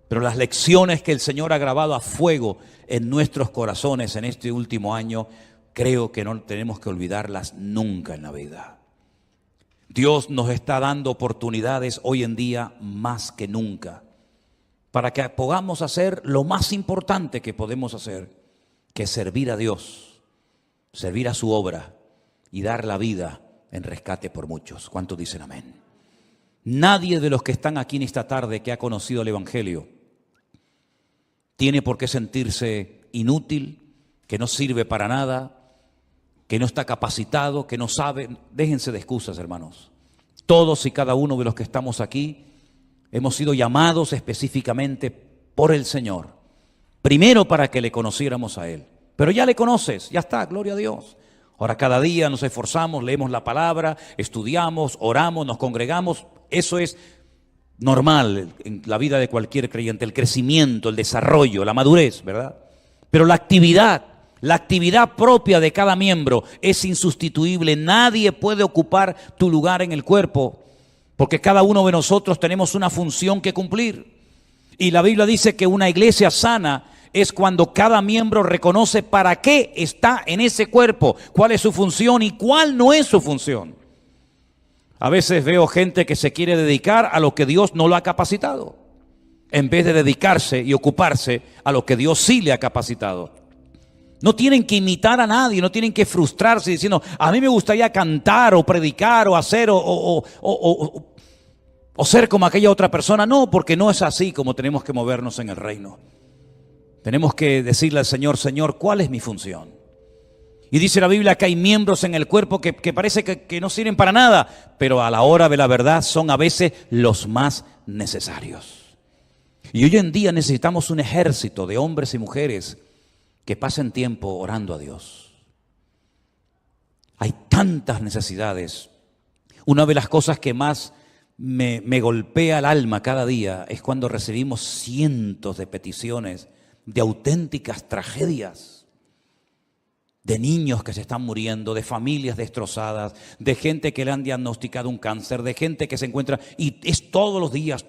Speaker 1: Pero las lecciones que el Señor ha grabado a fuego en nuestros corazones en este último año, creo que no tenemos que olvidarlas nunca en la vida. Dios nos está dando oportunidades hoy en día más que nunca para que podamos hacer lo más importante que podemos hacer, que es servir a Dios, servir a su obra y dar la vida en rescate por muchos. ¿Cuántos dicen amén? Nadie de los que están aquí en esta tarde que ha conocido el Evangelio tiene por qué sentirse inútil, que no sirve para nada, que no está capacitado, que no sabe. Déjense de excusas, hermanos. Todos y cada uno de los que estamos aquí hemos sido llamados específicamente por el Señor, primero para que le conociéramos a Él. Pero ya le conoces, ya está, gloria a Dios. Ahora cada día nos esforzamos, leemos la palabra, estudiamos, oramos, nos congregamos. Eso es normal en la vida de cualquier creyente, el crecimiento, el desarrollo, la madurez, ¿verdad? Pero la actividad propia de cada miembro es insustituible. Nadie puede ocupar tu lugar en el cuerpo. porque cada uno de nosotros tenemos una función que cumplir. Y la Biblia dice que una iglesia sana es cuando cada miembro reconoce para qué está en ese cuerpo, cuál es su función y cuál no es su función. A veces veo gente que se quiere dedicar a lo que Dios no lo ha capacitado, en vez de dedicarse y ocuparse a lo que Dios sí le ha capacitado. No tienen que imitar a nadie, no tienen que frustrarse diciendo, a mí me gustaría cantar o predicar o hacer o ser como aquella otra persona. No, porque no es así como tenemos que movernos en el reino. Tenemos que decirle al Señor, Señor, ¿cuál es mi función? Y dice la Biblia que hay miembros en el cuerpo que parece que no sirven para nada, pero a la hora de la verdad son a veces los más necesarios. Y hoy en día necesitamos un ejército de hombres y mujeres que pasen tiempo orando a Dios. Hay tantas necesidades. Una de las cosas que más me golpea el alma cada día es cuando recibimos cientos de peticiones de auténticas tragedias, de niños que se están muriendo, de familias destrozadas, de gente que le han diagnosticado un cáncer, de gente que se encuentra, y es todos los días,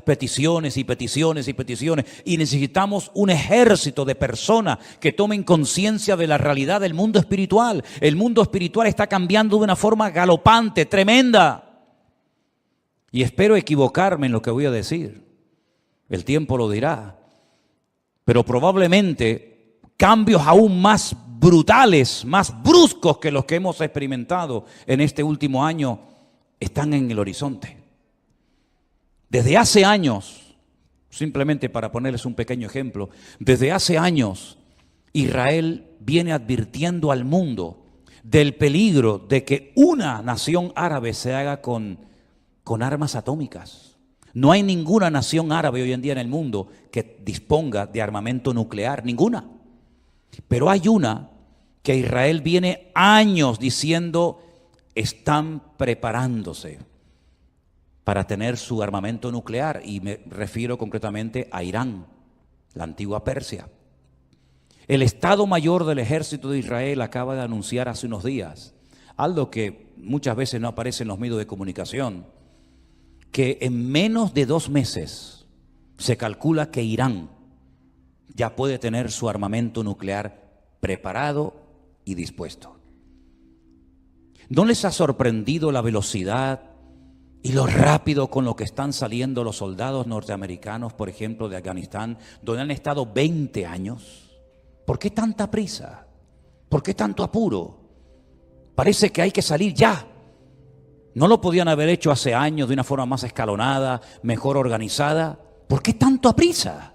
Speaker 1: peticiones y peticiones y peticiones, y necesitamos un ejército de personas que tomen conciencia de la realidad del mundo espiritual. El mundo espiritual está cambiando de una forma galopante, tremenda, y espero equivocarme en lo que voy a decir, el tiempo lo dirá, pero probablemente cambios aún más brutales, más bruscos que los que hemos experimentado en este último año están en el horizonte. Desde hace años, simplemente para ponerles un pequeño ejemplo, desde hace años Israel viene advirtiendo al mundo del peligro de que una nación árabe se haga con armas atómicas. No hay ninguna nación árabe hoy en día en el mundo que disponga de armamento nuclear, ninguna. Pero hay una que Israel viene años diciendo están preparándose para tener su armamento nuclear, y me refiero concretamente a Irán, la antigua Persia. El Estado Mayor del Ejército de Israel acaba de anunciar hace unos días algo que muchas veces no aparece en los medios de comunicación, que en menos de 2 meses se calcula que Irán ya puede tener su armamento nuclear preparado y dispuesto. ¿No les ha sorprendido la velocidad y lo rápido con lo que están saliendo los soldados norteamericanos, por ejemplo, de Afganistán, donde han estado 20 años? ¿Por qué tanta prisa? ¿Por qué tanto apuro? Parece que hay que salir ya. ¿No lo podían haber hecho hace años de una forma más escalonada, mejor organizada? ¿Por qué tanto a prisa?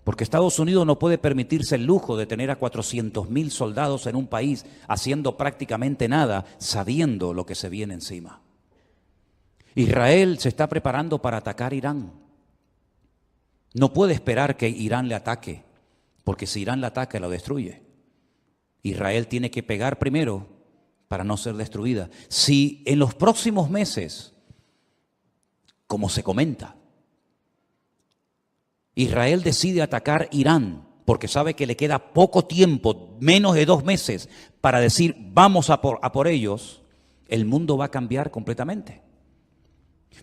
Speaker 1: Porque Estados Unidos no puede permitirse el lujo de tener a 400,000 soldados en un país haciendo prácticamente nada, sabiendo lo que se viene encima. Israel se está preparando para atacar Irán. No puede esperar que Irán le ataque, porque si Irán le ataca, lo destruye. Israel tiene que pegar primero para no ser destruida. Si en los próximos meses, como se comenta, Israel decide atacar Irán, porque sabe que le queda poco tiempo, menos de 2 meses, para decir vamos a por ellos, el mundo va a cambiar completamente.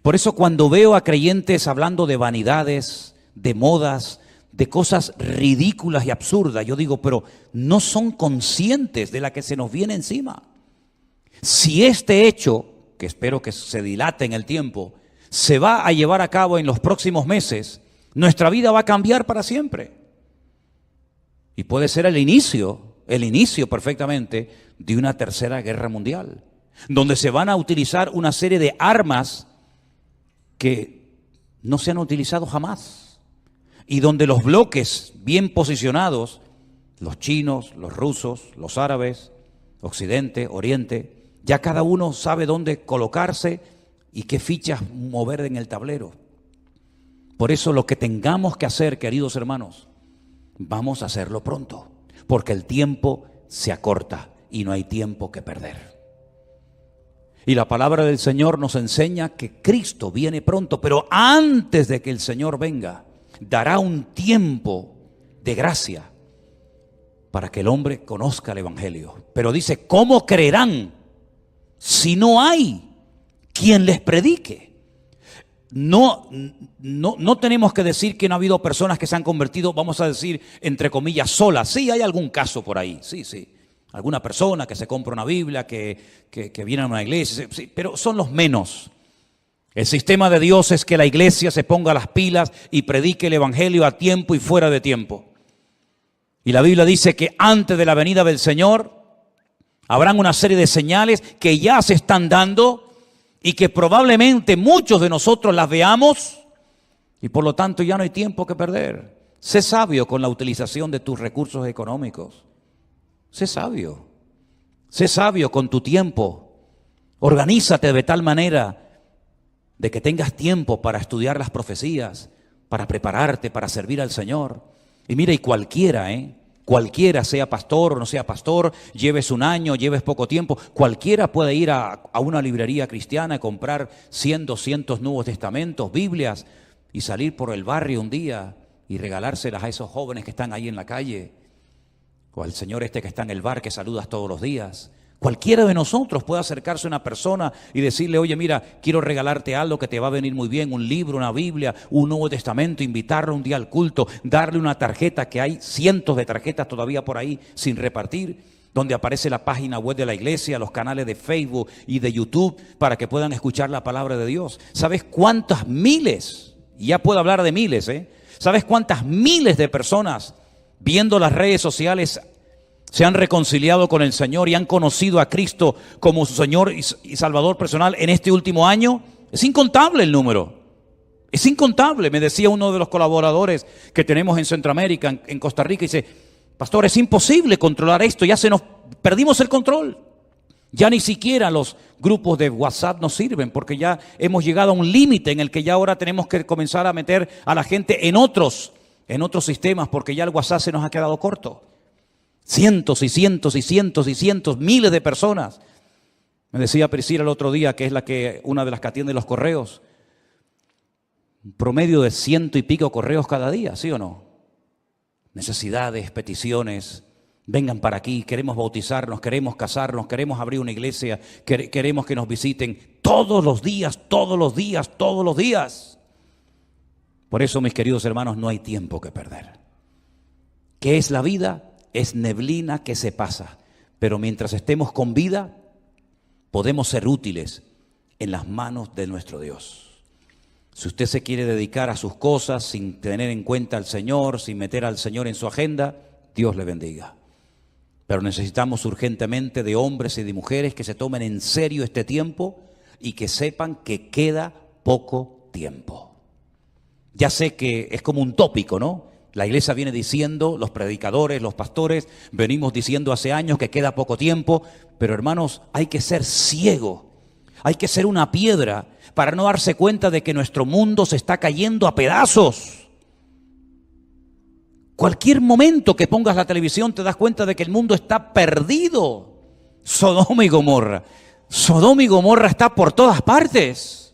Speaker 1: Por eso cuando veo a creyentes hablando de vanidades, de modas, de cosas ridículas y absurdas, yo digo, pero no son conscientes de la que se nos viene encima. Si este hecho, que espero que se dilate en el tiempo, se va a llevar a cabo en los próximos meses, nuestra vida va a cambiar para siempre. Y puede ser el inicio perfectamente de una tercera guerra mundial, donde se van a utilizar una serie de armas que no se han utilizado jamás, y donde los bloques bien posicionados, los chinos, los rusos, los árabes, Occidente, Oriente, ya cada uno sabe dónde colocarse y qué fichas mover en el tablero. Por eso lo que tengamos que hacer, queridos hermanos, vamos a hacerlo pronto, porque el tiempo se acorta y no hay tiempo que perder. Y la palabra del Señor nos enseña que Cristo viene pronto, pero antes de que el Señor venga, dará un tiempo de gracia para que el hombre conozca el Evangelio. Pero dice, ¿cómo creerán si no hay quien les predique. No tenemos que decir que no ha habido personas que se han convertido, vamos a decir, entre comillas, solas. Sí, hay algún caso por ahí, sí. Alguna persona que se compra una Biblia, que viene a una iglesia, sí, pero son los menos. El sistema de Dios es que la iglesia se ponga las pilas y predique el evangelio a tiempo y fuera de tiempo. Y la Biblia dice que antes de la venida del Señor habrán una serie de señales que ya se están dando y que probablemente muchos de nosotros las veamos y por lo tanto ya no hay tiempo que perder. Sé sabio con la utilización de tus recursos económicos. Sé sabio con tu tiempo. Organízate de tal manera de que tengas tiempo para estudiar las profecías, para prepararte, para servir al Señor. Y mira, y cualquiera, sea pastor o no sea pastor, lleves un año, lleves poco tiempo, cualquiera puede ir a una librería cristiana y comprar 100, 200 Nuevos Testamentos, Biblias, y salir por el barrio un día y regalárselas a esos jóvenes que están ahí en la calle, o al señor que está en el bar que saludas todos los días. Cualquiera de nosotros puede acercarse a una persona y decirle, oye, mira, quiero regalarte algo que te va a venir muy bien, un libro, una Biblia, un Nuevo Testamento, invitarlo un día al culto, darle una tarjeta, que hay cientos de tarjetas todavía por ahí sin repartir, donde aparece la página web de la iglesia, los canales de Facebook y de YouTube, para que puedan escuchar la palabra de Dios. ¿Sabes cuántas miles? Y ya puedo hablar de miles, ¿Sabes cuántas miles de personas viendo las redes sociales se han reconciliado con el Señor y han conocido a Cristo como su Señor y Salvador personal en este último año? Es incontable el número. Es incontable. Me decía uno de los colaboradores que tenemos en Centroamérica, en Costa Rica, y dice, pastor, es imposible controlar esto, perdimos el control. Ya ni siquiera los grupos de WhatsApp nos sirven, porque ya hemos llegado a un límite en el que ya ahora tenemos que comenzar a meter a la gente en otros sistemas, porque ya el WhatsApp se nos ha quedado corto. Cientos y cientos y cientos y cientos, miles de personas. Me decía Priscila el otro día, que es una de las que atiende los correos, un promedio de 100 y pico correos cada día, ¿sí o no? Necesidades, peticiones, vengan para aquí, queremos bautizarnos, queremos casarnos, queremos abrir una iglesia, queremos que nos visiten todos los días, todos los días, todos los días. Por eso, mis queridos hermanos, no hay tiempo que perder. ¿Qué es la vida? Es neblina que se pasa, pero mientras estemos con vida, podemos ser útiles en las manos de nuestro Dios. Si usted se quiere dedicar a sus cosas sin tener en cuenta al Señor, sin meter al Señor en su agenda, Dios le bendiga. Pero necesitamos urgentemente de hombres y de mujeres que se tomen en serio este tiempo y que sepan que queda poco tiempo. Ya sé que es como un tópico, ¿no? La iglesia viene diciendo, los predicadores, los pastores, venimos diciendo hace años que queda poco tiempo, pero hermanos, hay que ser ciego, hay que ser una piedra para no darse cuenta de que nuestro mundo se está cayendo a pedazos. Cualquier momento que pongas la televisión te das cuenta de que el mundo está perdido. Sodoma y Gomorra está por todas partes.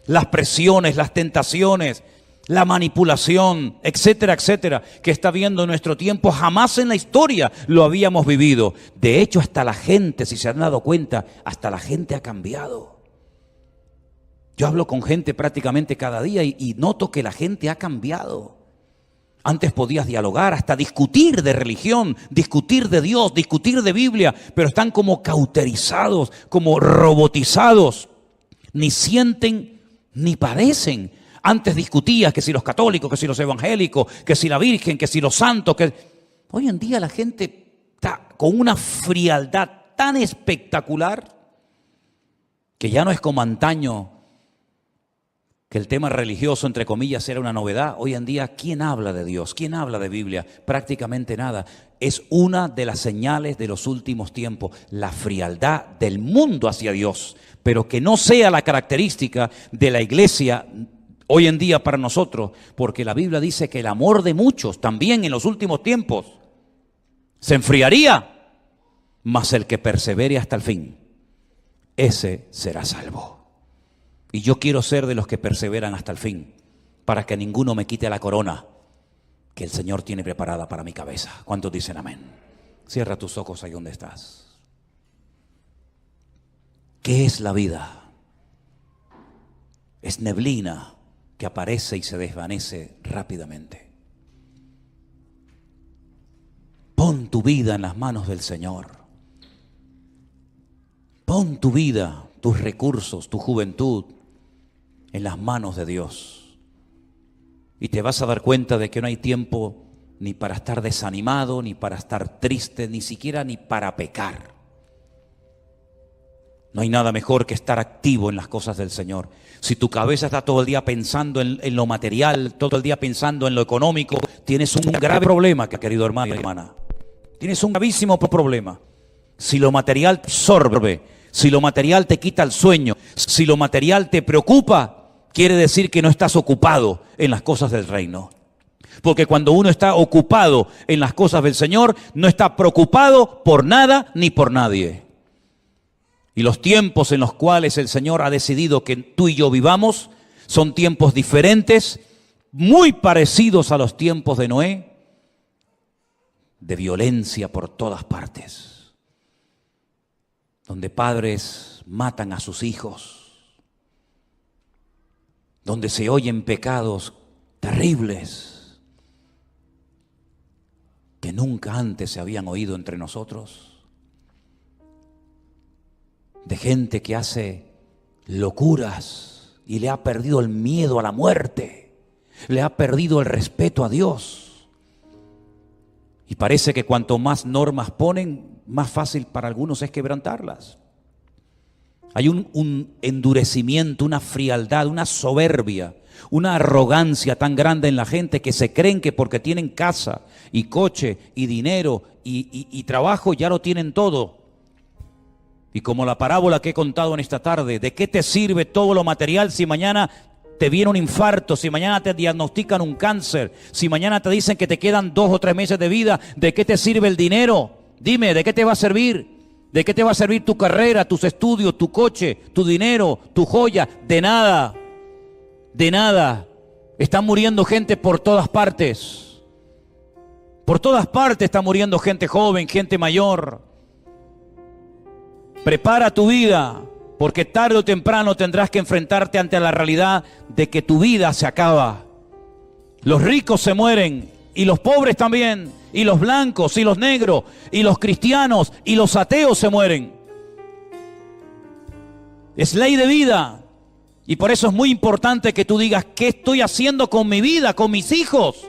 Speaker 1: Las presiones, las tentaciones, la manipulación, etcétera, etcétera, que está viendo en nuestro tiempo, jamás en la historia lo habíamos vivido. De hecho, hasta la gente, si se han dado cuenta, hasta la gente ha cambiado. Yo hablo con gente prácticamente cada día y noto que la gente ha cambiado. Antes podías dialogar, hasta discutir de religión, discutir de Dios, discutir de Biblia, pero están como cauterizados, como robotizados. Ni sienten ni padecen. Antes discutías que si los católicos, que si los evangélicos, que si la Virgen, que si los santos. Hoy en día la gente está con una frialdad tan espectacular que ya no es como antaño, que el tema religioso, entre comillas, era una novedad. Hoy en día, ¿quién habla de Dios? ¿Quién habla de Biblia? Prácticamente nada. Es una de las señales de los últimos tiempos, la frialdad del mundo hacia Dios, pero que no sea la característica de la iglesia hoy en día para nosotros, porque la Biblia dice que el amor de muchos también en los últimos tiempos se enfriaría, mas el que persevere hasta el fin, ese será salvo. Y yo quiero ser de los que perseveran hasta el fin, para que ninguno me quite la corona que el Señor tiene preparada para mi cabeza. ¿Cuántos dicen amén? Cierra tus ojos ahí donde estás. ¿Qué es la vida? es neblina que aparece y se desvanece rápidamente. Pon tu vida en las manos del Señor. Pon tu vida, tus recursos, tu juventud en las manos de Dios. Y te vas a dar cuenta de que no hay tiempo ni para estar desanimado, ni para estar triste, ni siquiera ni para pecar. No hay nada mejor que estar activo en las cosas del Señor. Si tu cabeza está todo el día pensando en lo material, todo el día pensando en lo económico, tienes un grave problema, querido hermano y hermana. Tienes un gravísimo problema. Si lo material te absorbe, si lo material te quita el sueño, si lo material te preocupa, quiere decir que no estás ocupado en las cosas del reino. Porque cuando uno está ocupado en las cosas del Señor, no está preocupado por nada ni por nadie. Y los tiempos en los cuales el Señor ha decidido que tú y yo vivamos son tiempos diferentes, muy parecidos a los tiempos de Noé, de violencia por todas partes, donde padres matan a sus hijos, donde se oyen pecados terribles que nunca antes se habían oído entre nosotros, de gente que hace locuras y le ha perdido el miedo a la muerte, le ha perdido el respeto a Dios. Y parece que cuanto más normas ponen, más fácil para algunos es quebrantarlas. Hay un endurecimiento, una frialdad, una soberbia, una arrogancia tan grande en la gente que se creen que porque tienen casa y coche y dinero y trabajo ya lo tienen todo. Y como la parábola que he contado en esta tarde, ¿de qué te sirve todo lo material si mañana te viene un infarto, si mañana te diagnostican un cáncer, si mañana te dicen que te quedan 2 o 3 meses de vida? ¿De qué te sirve el dinero? Dime, ¿de qué te va a servir? ¿De qué te va a servir tu carrera, tus estudios, tu coche, tu dinero, tu joya? De nada, de nada. Están muriendo gente por todas partes. Por todas partes está muriendo gente joven, gente mayor. Prepara tu vida, porque tarde o temprano tendrás que enfrentarte ante la realidad de que tu vida se acaba. Los ricos se mueren y los pobres también, y los blancos y los negros y los cristianos y los ateos se mueren. Es ley de vida. Y por eso es muy importante que tú digas: ¿qué estoy haciendo con mi vida, con mis hijos?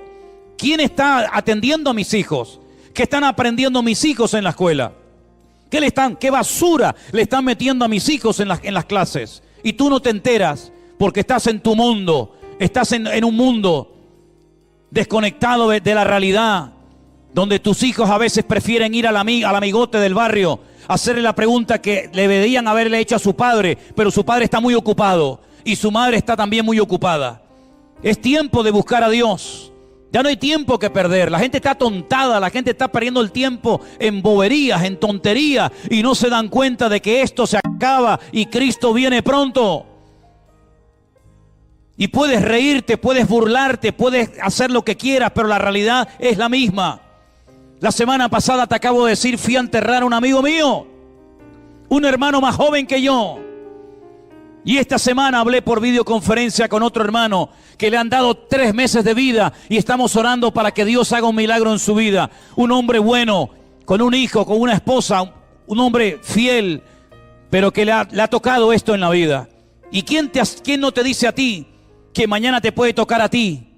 Speaker 1: ¿Quién está atendiendo a mis hijos? ¿Qué están aprendiendo mis hijos en la escuela? ¿Qué basura le están metiendo a mis hijos en las clases? Y tú no te enteras porque estás en tu mundo, estás en un mundo desconectado de la realidad, donde tus hijos a veces prefieren ir al amigote del barrio, hacerle la pregunta que le deberían haberle hecho a su padre, pero su padre está muy ocupado y su madre está también muy ocupada. Es tiempo de buscar a Dios. Ya no hay tiempo que perder. La gente está atontada, la gente está perdiendo el tiempo en boberías, en tonterías, y no se dan cuenta de que esto se acaba y Cristo viene pronto. Y puedes reírte, puedes burlarte, puedes hacer lo que quieras, pero la realidad es la misma. La semana pasada te acabo de decir, fui a enterrar a un amigo mío, un hermano más joven que yo. Y esta semana hablé por videoconferencia con otro hermano que le han dado 3 meses de vida y estamos orando para que Dios haga un milagro en su vida. Un hombre bueno, con un hijo, con una esposa, un hombre fiel, pero que le ha tocado esto en la vida. ¿Y quién no te dice a ti que mañana te puede tocar a ti?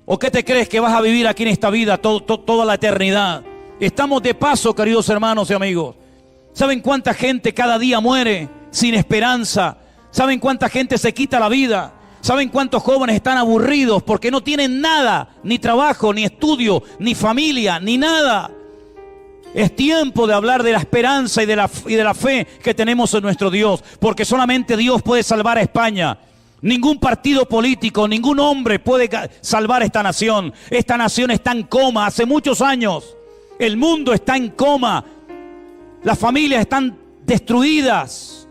Speaker 1: ¿O qué te crees que vas a vivir aquí en esta vida toda la eternidad? Estamos de paso, queridos hermanos y amigos. ¿Saben cuánta gente cada día muere sin esperanza? ¿Saben cuánta gente se quita la vida? ¿Saben cuántos jóvenes están aburridos porque no tienen nada? Ni trabajo, ni estudio, ni familia, ni nada. Es tiempo de hablar de la esperanza y de la fe que tenemos en nuestro Dios, porque solamente Dios puede salvar a España. Ningún partido político, ningún hombre puede salvar a esta nación. Esta nación está en coma hace muchos años. El mundo está en coma. Las familias están destruidas.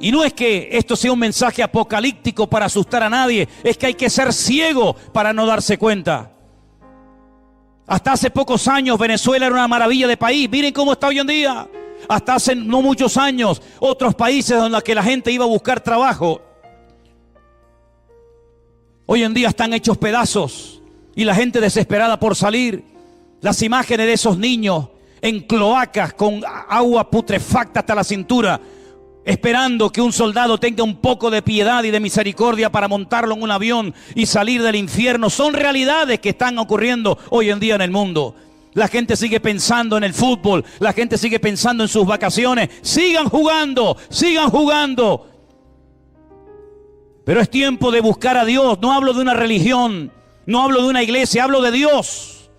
Speaker 1: Y no es que esto sea un mensaje apocalíptico para asustar a nadie, es que hay que ser ciego para no darse cuenta. Hasta hace pocos años Venezuela era una maravilla de país. Miren cómo está hoy en día. Hasta hace no muchos años otros países donde la gente iba a buscar trabajo, no había trabajo, no había nada. Hoy en día hay trabajo, hay oportunidades, hay oportunidades. Pero Hoy en día están hechos pedazos y la gente desesperada por salir. Las imágenes de esos niños en cloacas con agua putrefacta hasta la cintura, esperando que un soldado tenga un poco de piedad y de misericordia para montarlo en un avión y salir del infierno. Son realidades que están ocurriendo hoy en día en el mundo. La gente sigue pensando en el fútbol, la gente sigue pensando en sus vacaciones. Sigan jugando, sigan jugando. Pero es tiempo de buscar a Dios. No hablo de una religión, no hablo de una iglesia, hablo de Dios.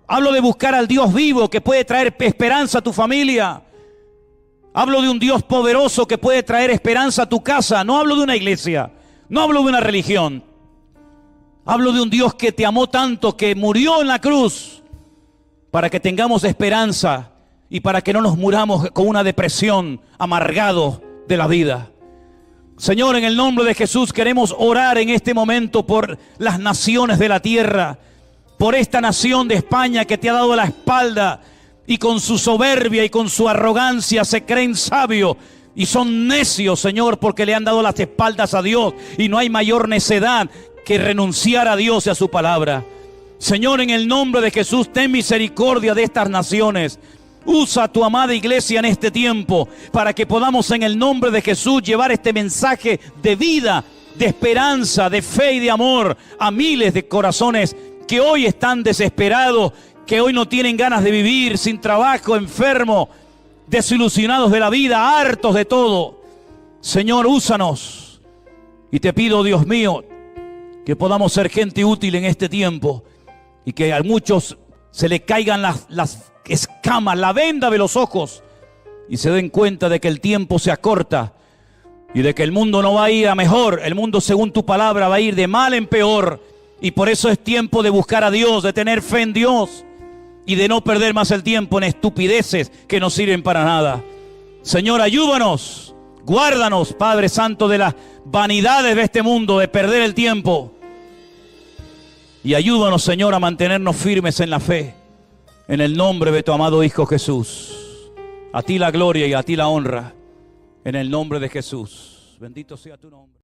Speaker 1: Hablo de buscar al Dios vivo que puede traer esperanza a tu familia. Hablo de un Dios poderoso que puede traer esperanza a tu casa. No hablo de una iglesia, no hablo de una religión. Hablo de un Dios que te amó tanto, que murió en la cruz para que tengamos esperanza y para que no nos muramos con una depresión, amargados de la vida. Señor, en el nombre de Jesús queremos orar en este momento por las naciones de la tierra, por esta nación de España que te ha dado la espalda y con su soberbia y con su arrogancia se creen sabios y son necios, Señor, porque le han dado las espaldas a Dios, y no hay mayor necedad que renunciar a Dios y a su palabra. Señor, en el nombre de Jesús, ten misericordia de estas naciones. Usa a tu amada iglesia en este tiempo para que podamos en el nombre de Jesús llevar este mensaje de vida, de esperanza, de fe y de amor a miles de corazones que hoy están desesperados, que hoy no tienen ganas de vivir, sin trabajo, enfermos, desilusionados de la vida, hartos de todo. Señor, úsanos. Y te pido, Dios mío, que podamos ser gente útil en este tiempo y que a muchos se le caigan las escamas, la venda de los ojos y se den cuenta de que el tiempo se acorta y de que el mundo no va a ir a mejor. El mundo, según tu palabra, va a ir de mal en peor. Y por eso es tiempo de buscar a Dios, de tener fe en Dios y de no perder más el tiempo en estupideces que no sirven para nada. Señor, ayúdanos, guárdanos, Padre Santo, de las vanidades de este mundo, de perder el tiempo. Y ayúdanos, Señor, a mantenernos firmes en la fe. En el nombre de tu amado Hijo Jesús. A ti la gloria y a ti la honra. En el nombre de Jesús. Bendito sea tu nombre.